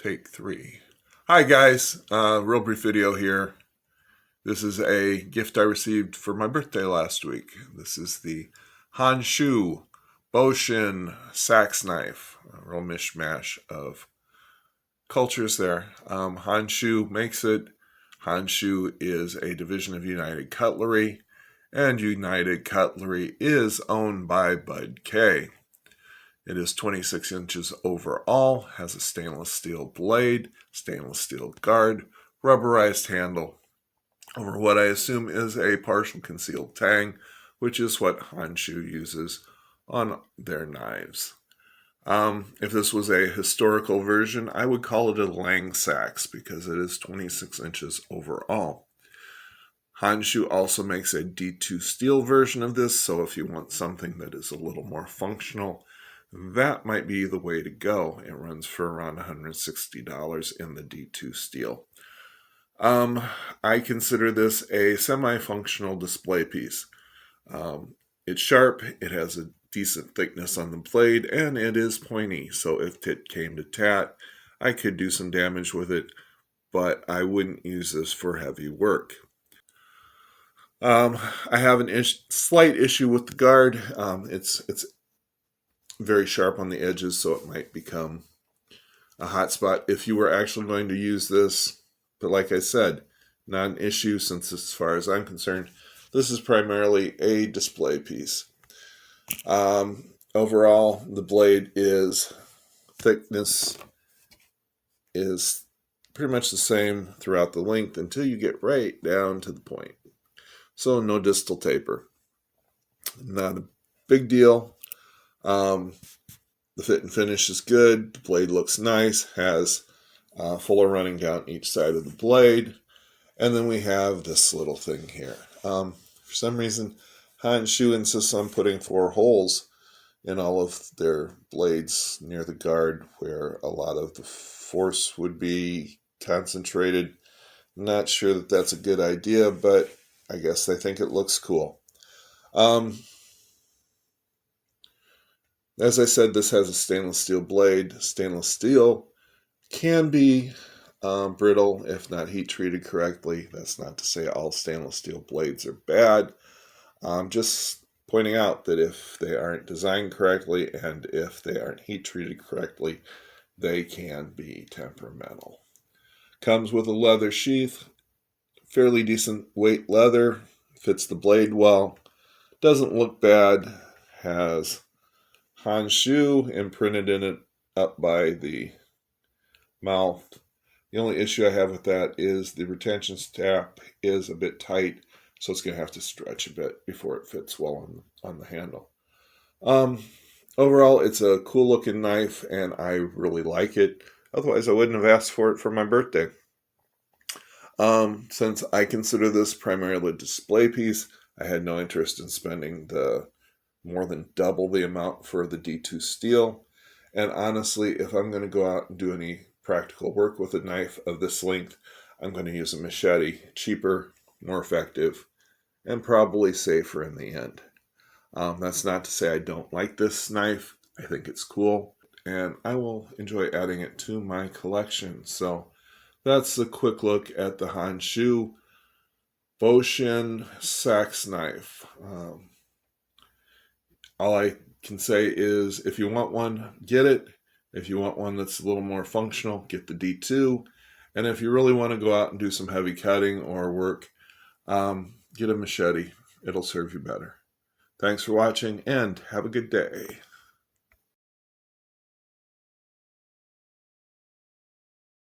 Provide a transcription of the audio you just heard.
Take 3. Hi guys, real brief video here. This is a gift I received for my birthday last week. This is the Honshu Seax Knife. A real mishmash of cultures there. Honshu makes it. Honshu is a division of United Cutlery, and United Cutlery is owned by Bud K. It is 26 inches overall, has a stainless steel blade, stainless steel guard, rubberized handle over what I assume is a partial concealed tang, which is what Honshu uses on their knives. If this was a historical version, I would call it a Lang Sax because it is 26 inches overall. Honshu also makes a D2 steel version of this, so if you want something that is a little more functional, that might be the way to go. It runs for around $160 in the D2 steel. I consider this a semi-functional display piece. It's sharp, it has a decent thickness on the blade, and it is pointy, so if it came to tat, I could do some damage with it, but I wouldn't use this for heavy work. I have a slight issue with the guard. It's very sharp on the edges, so it might become a hot spot if you were actually going to use this. But like I said, not an issue since, as far as I'm concerned, this is primarily a display piece. Overall, the blade thickness is pretty much the same throughout the length until you get right down to the point. So no distal taper. Not a big deal. The fit and finish is good. The blade looks nice, has fuller running down each side of the blade. And then we have this little thing here. For some reason, Honshu insists on putting 4 holes in all of their blades near the guard where a lot of the force would be concentrated. Not sure that that's a good idea, but I guess they think it looks cool. As I said, this has a stainless steel blade. Stainless steel can be brittle if not heat treated correctly. That's not to say all stainless steel blades are bad. Just pointing out that if they aren't designed correctly and if they aren't heat treated correctly, they can be temperamental. Comes with a leather sheath, fairly decent weight leather, fits the blade well, doesn't look bad, has Honshu imprinted in it up by the mouth. The only issue I have with that is the retention strap is a bit tight, so it's going to have to stretch a bit before it fits well on the handle. Overall, it's a cool looking knife, and I really like it. Otherwise, I wouldn't have asked for it for my birthday. Since I consider this primarily a display piece, I had no interest in spending the more than double the amount for the D2 steel. And honestly, if I'm going to go out and do any practical work with a knife of this length, I'm going to use a machete. Cheaper, more effective, and probably safer in the end. That's not to say I don't like this knife. I think it's cool, and I will enjoy adding it to my collection. So that's a quick look at the Honshu Seax Knife. All I can say is if you want one, get it. If you want one that's a little more functional, get the D2. And if you really want to go out and do some heavy cutting or work, get a machete. It'll serve you better. Thanks for watching and have a good day.